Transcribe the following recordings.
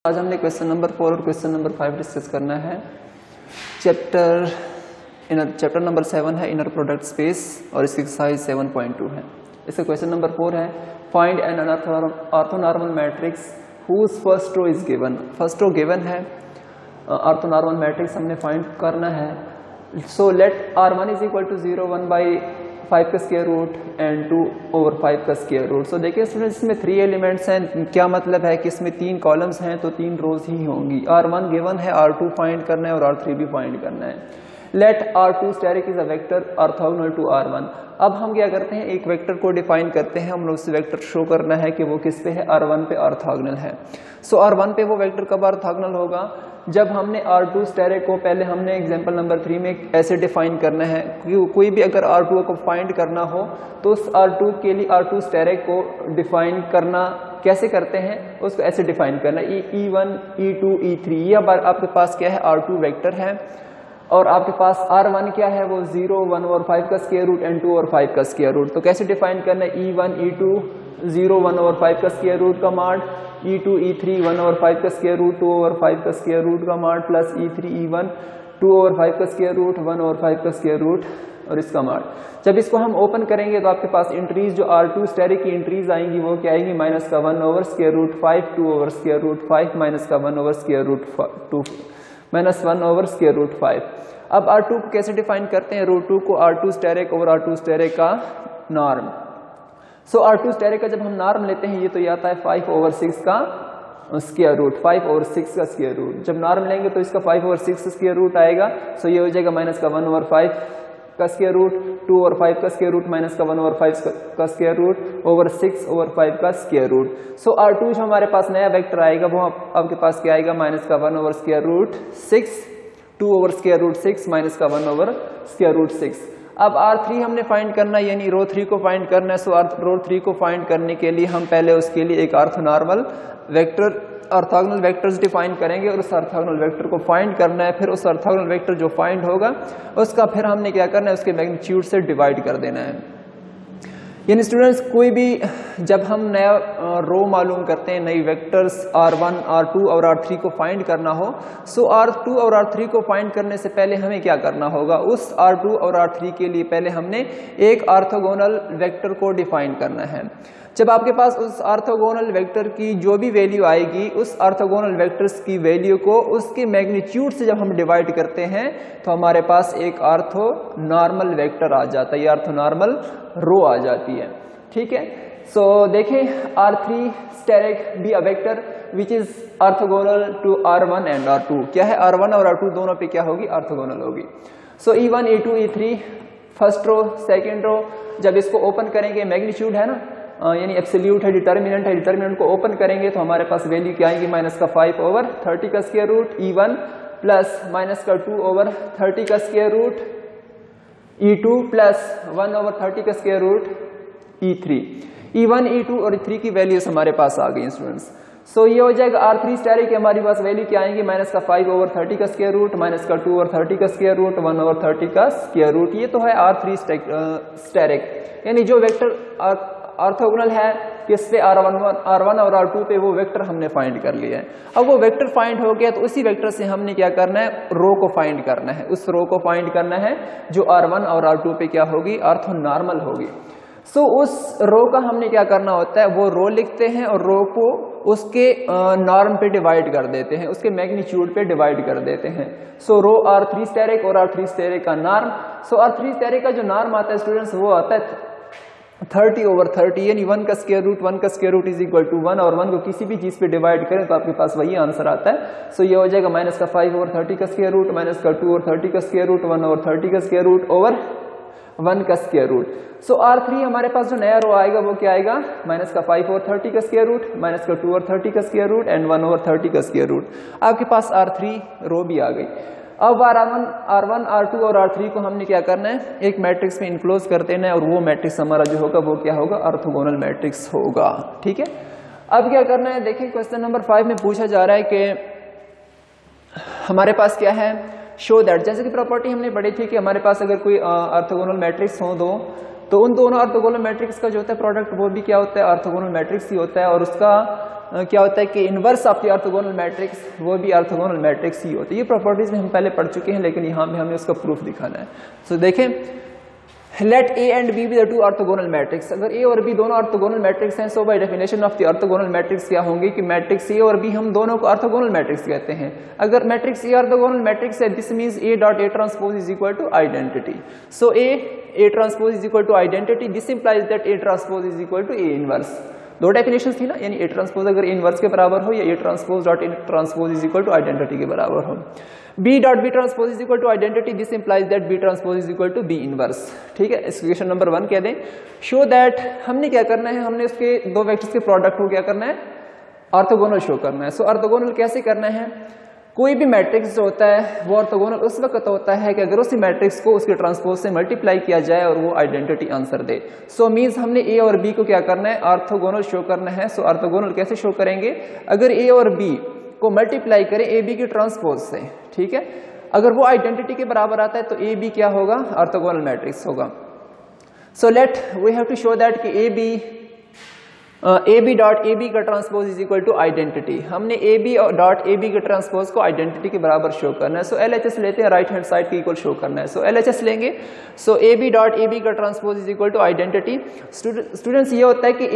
आज हमने question number 4 और क्वेश्चन नंबर 5 डिस्कस करना है। चैप्टर नंबर 7 है इनर प्रोडक्ट स्पेस और इसकी एक्सरसाइज 7.2 है। इसका क्वेश्चन नंबर 4 है find an orthonormal matrix whose first row is given. First row given है, ऑर्थोनॉर्मल मैट्रिक्स हमने फाइंड करना है। So let R1 is equal to 0 1/5 का स्क्वायर रूट एंड 2/5 का स्क्वायर रूट। सो देखिए स्टूडेंट्स, इसमें 3 एलिमेंट्स हैं। क्या मतलब है कि इसमें 3 कॉलम्स हैं तो 3 रोज ही होंगी। R1 गिवन है, R2 फाइंड करना है और R3 भी फाइंड करना है। Let R2 static is a vector orthogonal to R1। अब हम क्या करते हैं, एक वेक्टर को डिफाइन करते हैं। हम लोग उस वेक्टर शो करना है कि वो किस पे है, R1 पे ऑर्थोगोनल है। सो R1 पे वो वेक्टर कब ऑर्थोगोनल होगा, जब हमने R2 स्टैटिक को पहले हमने एग्जांपल नंबर 3 में ऐसे डिफाइन करना है। कोई भी अगर R2 को फाइंड करना हो तो उस R2 के लिए R2 स्टैटिक को डिफाइन करना कैसे करते हैं, उसको ऐसे डिफाइन करना E1 E2 E3। ये आपके पास क्या है, R2 वेक्टर है और आपके पास R1 क्या है, वो 0 1/5 का स्क्वायर रूट एंड 2/5 का स्क्वायर रूट। तो कैसे डिफाइन करना है, E1 E2 0 1/5 का स्क्वायर रूट का मॉड, E2 E3 1/5 का स्क्वायर रूट 2/5 का स्क्वायर रूट का मॉड प्लस E3 E1 2/5 का स्क्वायर रूट 1/5 का स्क्वायर रूट और इसका मॉड। जब इसको हम ओपन करेंगे तो आपके पास इंट्रीज जो R2 स्टैटिक की इंट्रीज आएंगी वो क्या आएंगी, -1/√5 2/√5 -1/√5। अब R2 को कैसे डिफाइन करते हैं, √2 को R2 static over R2 static का नॉर्म। सो R2 स्टैटिक का जब हम नॉर्म लेते हैं ये तो ये आता है 5/6 का स्क्वायर रूट, 5/6 का स्क्वायर रूट। जब नॉर्म लेंगे तो इसका 5/6 स्क्वायर रूट आएगा। सो ये हो जाएगा -1/5 का स्क्वायर रूट 2/5 का स्क्वायर रूट -1/5 का स्क्वायर रूट ओवर 6/5 का स्क्वायर रूट। सो R2 जो हमारे पास नया वेक्टर आएगा वो आपके पास क्या आएगा, -1/√6 2/√6 -1/√6। अब R3 हमने फाइंड करना है, यानी रो 3 को फाइंड करना है। सो रो 3 को फाइंड करने के लिए हम पहले उसके लिए एक orthonormal vector orthogonal vectors define करेंगे और उस ऑर्थोगोनल वेक्टर को फाइंड करना है। फिर उस ऑर्थोगोनल वेक्टर जो फाइंड होगा उसका फिर हमने क्या करना है, उसके मैग्नीट्यूड से डिवाइड कर देना है। यानी स्टूडेंट्स, कोई भी जब हम नया रो मालूम करते हैं, नई वेक्टर्स R1 R2 और R3 को फाइंड करना हो, सो R2 और R3 को फाइंड करने से पहले हमें क्या करना होगा, उस R2 और R3 के लिए पहले हमने एक ऑर्थोगोनल वेक्टर को डिफाइन करना है। जब आपके पास उस ऑर्थोगोनल वेक्टर की जो भी वैल्यू आएगी, उस ऑर्थोगोनल वेक्टर्स की वैल्यू को उसके मैग्नीट्यूड से जब हम डिवाइड करते हैं तो हमारे पास एक ऑर्थोनॉर्मल वेक्टर आ जाता है, ऑर्थोनॉर्मल रो आ जाती है। ठीक है, सो देखें R3 static be a vector which is orthogonal to R1 and R2। क्या है, R1 और R2 दोनों पे क्या होगी, ऑर्थोगोनल होगी। सो E1 E2 E3 first row second row, जब इसको ओपन करेंगे मैग्नीट्यूड है ना, यानी एब्सोल्यूट है, डिटर्मिनेंट है, डिटर्मिनेंट को ओपन करेंगे तो हमारे पास वैल्यू क्या आएगी, -5/30 का स्क्वायर रूट E1 प्लस -2/30 का स्क्वायर रूट E2 प्लस 1/30 का square root E3। E1 E2 और E3 की वैल्यूज हमारे पास आ गई स्टूडेंट्स। सो ये हो जाएगा R3 स्टैटिक, हमारे पास वैल्यू क्या आएंगी, -5/30 का स्क्वायर रूट -2/30 का स्क्वायर रूट 1/30 का स्क्वायर रूट। ये तो है R3 स्टैटिक, यानी जो वेक्टर ऑर्थोगोनल है किस पे, R1 और R2 पे, वो वेक्टर हमने फाइंड कर लिया है। अब वो वेक्टर फाइंड हो गया तो उसी वेक्टर से हमने क्या करना है, रो को फाइंड करना है। उस रो को फाइंड करना है जो R1 और R2 पे क्या होगी, ऑर्थोनॉर्मल होगी। सो उस रो का हमने क्या करना होता है, वो रो लिखते हैं और रो को उसके नॉर्म पे डिवाइड कर देते हैं, उसके मैग्नीट्यूड पे डिवाइड कर देते हैं। सो रो R3 स्टैटिक और R3 स्टैटिक का नॉर्म। सो R3 स्टैटिक का जो नॉर्म आता है स्टूडेंट्स, वो आता है 30/30, यानी 1 का square root is equal to 1, और 1 को किसी भी चीज पे डिवाइड करें तो आपके पास वही आंसर आता है। सो ये हो जाएगा -5/30 का स्क्वायर रूट -2/30 का स्क्वायर रूट 1/30 का स्क्वायर रूट ओवर 1 का स्क्वायर रूट। सो R3 हमारे पास जो नया रो आएगा वो क्या आएगा, -5/30 का स्क्वायर रूट -2/30 का स्क्वायर रूट एंड 1/30 का स्क्वायर रूट। आपके पास R3 रो भी आ गई। अब R1 R2 और R3 को हमने क्या करना है, एक मैट्रिक्स में इनक्लोज कर देना है और वो मैट्रिक्स हमारा जो होगा वो क्या होगा, ऑर्थोगोनल मैट्रिक्स होगा। ठीक है, अब क्या करना है, देखिए क्वेश्चन नंबर 5 में पूछा जा रहा है कि हमारे पास क्या है, शो दैट, जैसे कि प्रॉपर्टी हमने पढ़ी थी कि हमारे पास अगर कोई ऑर्थोगोनल मैट्रिक्स हो दो तो उन दोनों ऑर्थोगोनल मैट्रिक्स का जो होता है प्रोडक्ट वो भी क्या होता है, ऑर्थोगोनल मैट्रिक्स ही होता है। और उसका क्या होता है कि inverse of the orthogonal matrix वो भी ऑर्थोगोनल मैट्रिक्स ही होता है। ये प्रॉपर्टीज में हम पहले पढ़ चुके हैं, लेकिन यहाँ पे हमें उसका प्रूफ दिखाना है। सो देखें, let A and B be the two orthogonal matrix. अगर ए और बी दोनों ऑर्थोगोनल मैट्रिक्स हैं, so by definition of the orthogonal matrix क्या होंगे कि मैट्रिक्स ए और बी हम दोनों को ऑर्थोगोनल मैट्रिक्स कहते हैं। अगर मैट्रिक्स ए ऑर्थोगोनल मैट्रिक्स है, this means A dot A transpose is equal to identity. So A transpose is equal to identity, this implies that A transpose is equal to A inverse. दो definition थी ना, यानी A transpose अगर A inverse के बराबर हो या A transpose dot A transpose is equal to identity के बराबर हो। B dot B transpose is equal to identity, this implies that B transpose is equal to B inverse. ठीक है, इक्वेशन नंबर 1 कह दें। शो दैट, हमने क्या करना है, हमने उसके दो वेक्टर्स के प्रोडक्ट को क्या करना है, ऑर्थोगोनल शो करना है। सो ऑर्थोगोनल कैसे करना है, कोई भी मैट्रिक्स जो होता है वो ऑर्थोगोनल उस वक्त होता है कि अगर उसी मैट्रिक्स को उसके ट्रांसपोज से मल्टीप्लाई किया जाए और वो आइडेंटिटी आंसर दे। सो मींस हमने ए और बी को क्या करना है, ऑर्थोगोनल शो करना है। सो ऑर्थोगोनल कैसे शो करेंगे, अगर ए और बी को मल्टीप्लाई करें ए बी के ट्रांसपोज से, ठीक है, अगर वो आइडेंटिटी के बराबर आता है तो ए बी क्या होगा, ऑर्थोगोनल मैट्रिक्स होगा। So let we have to show that कि A B dot A B का transpose is equal to identity. हमने A B dot A B के ट्रांसपोज को आइडेंटिटी के बराबर शो करना है। सो एलएचएस लेते हैं, राइट हैंड साइड के इक्वल शो करना है। सो एलएचएस लेंगे, so A B dot A B का transpose is equal to identity. Students ये होता है कि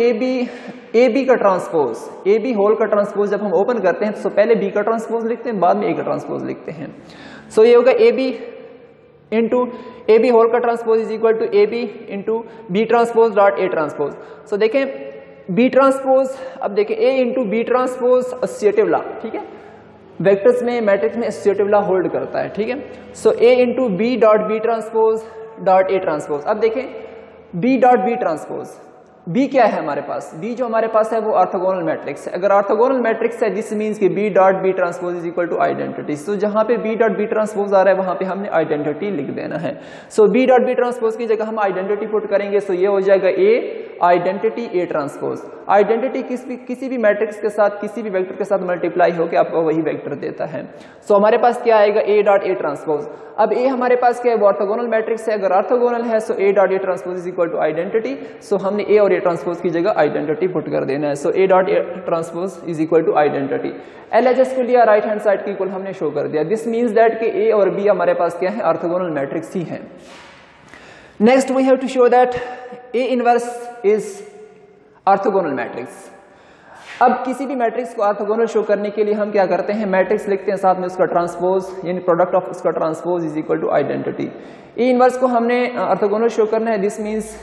ए बी का ट्रांसपोज, ए बी होल का ट्रांसपोज जब हम ओपन करते हैं तो पहले बी का ट्रांसपोज लिखते हैं, बाद में ए का ट्रांसपोज लिखते हैं। सो ये होगा A B into A B whole का transpose is equal to A B into B transpose dot A transpose. So देखें बी ट्रांसपोज, अब देखें A into B transpose associative law, ठीक है, वेक्टर्स में मैट्रिक्स में एसोसिएटिव लॉ होल्ड करता है। ठीक है, so A into B dot B transpose dot A transpose. अब देखें B dot B transpose, B क्या है हमारे पास, बी जो हमारे पास है वो ऑर्थोगोनल मैट्रिक्स है। अगर ऑर्थोगोनल मैट्रिक्स है दिस मींस कि B dot B transpose is equal to identity. So जहां पे बी डॉट बी ट्रांसपोज आ रहा है वहां पे हमने आइडेंटिटी लिख देना है। So B dot B transpose की जगह हम आइडेंटिटी पुट करेंगे, सो ये हो जाएगा ए आइडेंटिटी ए ट्रांसपोज। आइडेंटिटी किसी भी मैट्रिक्स के साथ किसी भी वेक्टर के साथ मल्टीप्लाई होकर आपको वही वेक्टर देता है। सो हमारे पास क्या आएगा, ए डॉट ए ट्रांसपोज। अब ए हमारे पास क्या है, वो ऑर्थोगोनल मैट्रिक्स है। अगर ऑर्थोगोनल है so A dot A transpose is equal to identity. So हमने ए और ए ट्रांसपोज की जगह आइडेंटिटी पुट कर देना है। So A dot A transpose is equal to identity. LHS को लिया, राइट हैंड साइड के इक्वल हमने शो कर दिया। दिस मींस दैट कि ए और बी हमारे पास क्या है, ऑर्थोगोनल मैट्रिक्स ही है। Next we have to show that A inverse is orthogonal matrix. अब किसी भी मैट्रिक्स को ऑर्थोगोनल शो करने के लिए हम क्या करते हैं, मैट्रिक्स लिखते हैं, साथ में उसका ट्रांसपोज यानी प्रोडक्ट ऑफ उसका transpose is equal to identity. A inverse को हमने ऑर्थोगोनल शो करना है, this means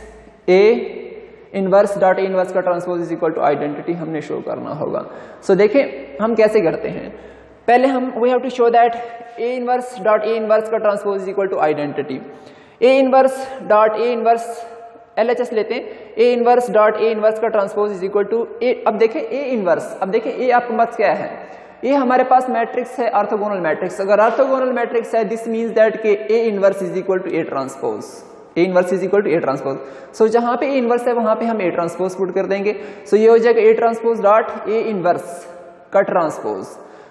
A inverse dot A inverse का transpose is equal to identity हमने शो करना होगा। सो देखें हम कैसे करते हैं, पहले हम we have to show that A inverse dot A inverse का transpose is equal to identity. A inverse dot A inverse, LHS लेते हैं, A inverse dot A inverse का transpose is equal to A. अब देखें A inverse, अब देखें ए आपके पास क्या है, ए हमारे पास मैट्रिक्स है ऑर्थोगोनल मैट्रिक्स। अगर ऑर्थोगोनल मैट्रिक्स है दिस मींस दैट के A inverse is equal to A transpose, A inverse is equal to A transpose. So जहां पे ए इनवर्स है वहां पे हम ए ट्रांसपोज पुट कर देंगे। सो ये हो जाएगा ए ट्रांसपोज डॉट ए इनवर्स का ट्रांसपोज।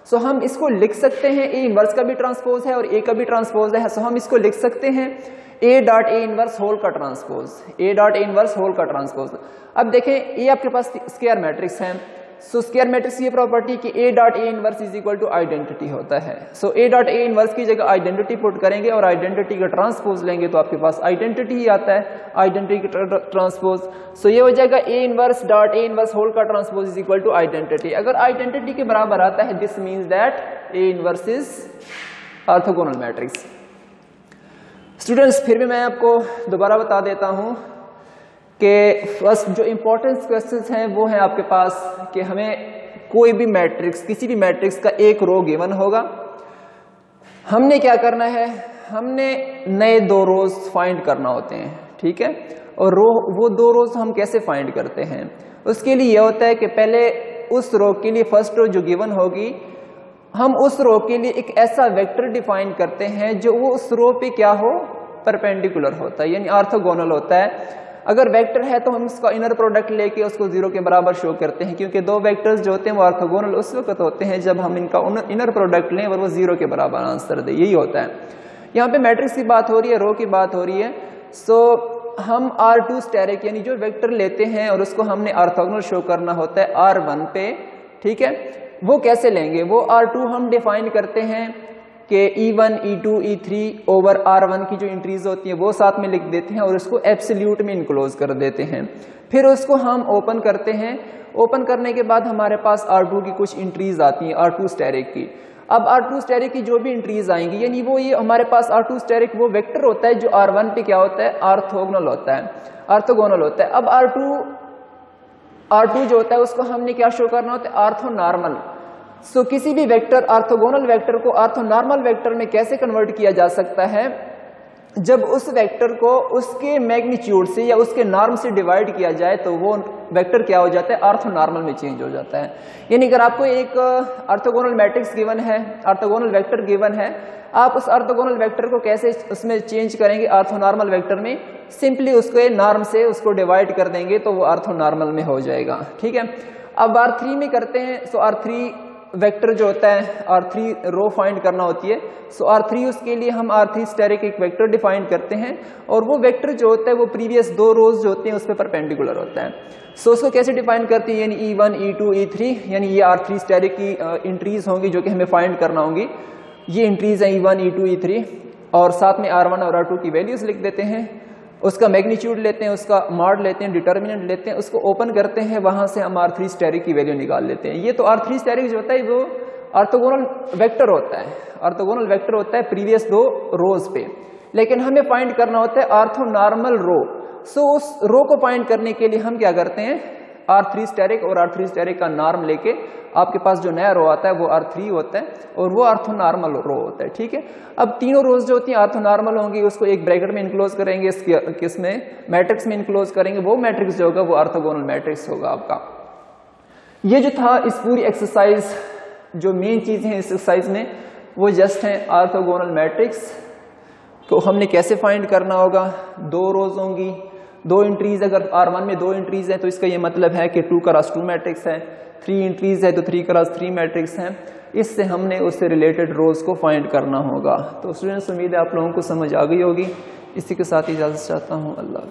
सो हम इसको लिख सकते हैं, ए इनवर्स का भी ट्रांसपोज है और ए का भी ट्रांसपोज है। सो हम इसको लिख सकते हैं A dot A inverse whole का transpose, A dot A inverse whole का ट्रांसपोज। अब देखें ए आपके पास स्क्वायर मैट्रिक्स है। सो स्क्वायर मैट्रिक्स की ये प्रॉपर्टी कि A dot A inverse is equal to identity होता है। So A dot A inverse की जगह आइडेंटिटी पुट करेंगे और आइडेंटिटी का ट्रांसपोज लेंगे तो आपके पास आइडेंटिटी ही आता है, आइडेंटिटी का ट्रांसपोज। सो ये हो जाएगा A inverse dot A inverse whole का transpose is equal to identity. अगर आइडेंटिटी के बराबर आता है this means that A inverse is orthogonal matrix. Students फिर भी मैं आपको दोबारा बता देता हूं कि फर्स्ट जो इंपॉर्टेंट क्वेश्चंस हैं वो हैं आपके पास कि हमें कोई भी मैट्रिक्स, किसी भी मैट्रिक्स का एक रो गिवन होगा, हमने क्या करना है, हमने नए दो रोज फाइंड करना होते हैं, ठीक है। और वो दो रोज हम कैसे फाइंड करते हैं, उसके लिए यह होता है कि पहले उस रो के लिए फर्स्ट रो जो गिवन होगी हम उस रो के लिए एक ऐसा वेक्टर डिफाइन करते हैं जो वो उस रो पे क्या हो, परपेंडिकुलर होता है यानी ऑर्थोगोनल होता है। अगर वेक्टर है तो हम इसका इनर प्रोडक्ट लेके उसको जीरो के बराबर शो करते हैं, क्योंकि दो वेक्टर्स जो होते हैं वो ऑर्थोगोनल उस वक्त होते हैं जब हम इनका इनर प्रोडक्ट लें और वो जीरो के बराबर आंसर दे, यही होता है। यहाँ पे मैट्रिक्स की बात हो रही है, रो की बात हो रही है। सो हम R2 स्टेरिक यानी जो वेक्टर लेते हैं और उसको हमने ऑर्थोगोनल शो करना होता है R1 पे ठीक है। वो कैसे लेंगे, वो R2 हम डिफाइन करते हैं कि E1, E2, E3 over R1 की जो एंट्रीज होती हैं वो साथ में लिख देते हैं और उसको एब्सोल्यूट में इनक्लोज कर देते हैं। फिर उसको हम ओपन करते हैं, ओपन करने के बाद हमारे पास R2 की कुछ एंट्रीज आती हैं, R2 स्टेरिक की। अब R2 स्टेरिक की जो भी एंट्रीज आएंगी, यानी वो ये हमारे पास R2 स्टेरिक वो वेक्टर होता है जो R1 पे क्या होता है, ऑर्थोगोनल होता है, ऑर्थोगोनल होता है। अब R2 जो होता है उसको हमने क्या शो करना होता है, ऑर्थोनॉर्मल। सो किसी भी वेक्टर, ऑर्थोगोनल वेक्टर को ऑर्थोनॉर्मल वेक्टर में कैसे कन्वर्ट किया जा सकता है, जब उस वेक्टर को उसके मैग्नीट्यूड से या उसके नॉर्म से डिवाइड किया जाए तो वो वेक्टर क्या हो जाता है, ऑर्थोनॉर्मल में चेंज हो जाता है। यानी अगर आपको एक ऑर्थोगोनल मैट्रिक्स गिवन है, ऑर्थोगोनल वेक्टर गिवन है, आप उस ऑर्थोगोनल वेक्टर को कैसे उसमें चेंज करेंगे ऑर्थोनॉर्मल वेक्टर में, सिंपली उसके नॉर्म से उसको डिवाइड कर देंगे तो वो ऑर्थोनॉर्मल में हो जाएगा, ठीक है। अब R3 में करते हैं, सो R3 वेक्टर जो होता है, R3 रो फाइंड करना होती है। सो R3 उसके लिए हम R3 स्टेरिक एक वेक्टर डिफाइन करते हैं और वो वेक्टर जो होता है वो प्रीवियस दो रोज जो होते हैं उस पर परपेंडिकुलर होता है। सो उसको कैसे डिफाइन करती है, यानी E1, E2, E3, यानी ये R3 स्टेरिक की एंट्रीज होंगी जो कि हमें फाइंड करना होंगी। ये एंट्रीज है E1, E2, E3 और साथ में R1 और R2 की वैल्यूज लिख देते हैं, उसका मैग्नीट्यूड लेते हैं, उसका मॉड लेते हैं, डिटर्मिनेंट लेते हैं, उसको ओपन करते हैं, वहां से हम R3 स्टेरिक की वैल्यू निकाल लेते हैं। ये तो R3 स्टेरिक जो होता है वो ऑर्थोगोनल वेक्टर होता है, ऑर्थोगोनल वेक्टर होता है प्रीवियस दो रोज पे, लेकिन हमें फाइंड करना होता है ऑर्थोनॉर्मल रो। सो उस रो को फाइंड करने के लिए हम क्या करते हैं, R3 स्टेरिक और R3 स्टेरिक का नॉर्म लेके आपके पास जो नया रो आता है वो R3 होता है और वो ऑर्थोनॉर्मल रो होता है, ठीक है। अब तीनों रोज जो होती हैं ऑर्थोनॉर्मल होंगी, उसको एक ब्रैकेट में इनक्लोज करेंगे, किसमें, मैट्रिक्स में इनक्लोज करेंगे, वो मैट्रिक्स जो होगा वो ऑर्थोगोनल मैट्रिक्स होगा आपका। ये जो था इस पूरी एक्सरसाइज, जो मेन चीज है इस एक्सरसाइज में वो जस्ट है ऑर्थोगोनल मैट्रिक्स। तो हमने कैसे फाइंड करना होगा, दो रोज होंगी, दो एंट्रीज, अगर R1 में दो एंट्रीज है तो इसका ये मतलब है कि 2x2 मैट्रिक्स है, 3 एंट्रीज है तो 3x3 मैट्रिक्स है। इससे हमने उससे रिलेटेड रोज को फाइंड करना होगा। तो स्टूडेंट्स, उम्मीद है आप लोगों को समझ आ गई होगी। इसी के साथ इजाजत चाहता हूँ, अल्लाह।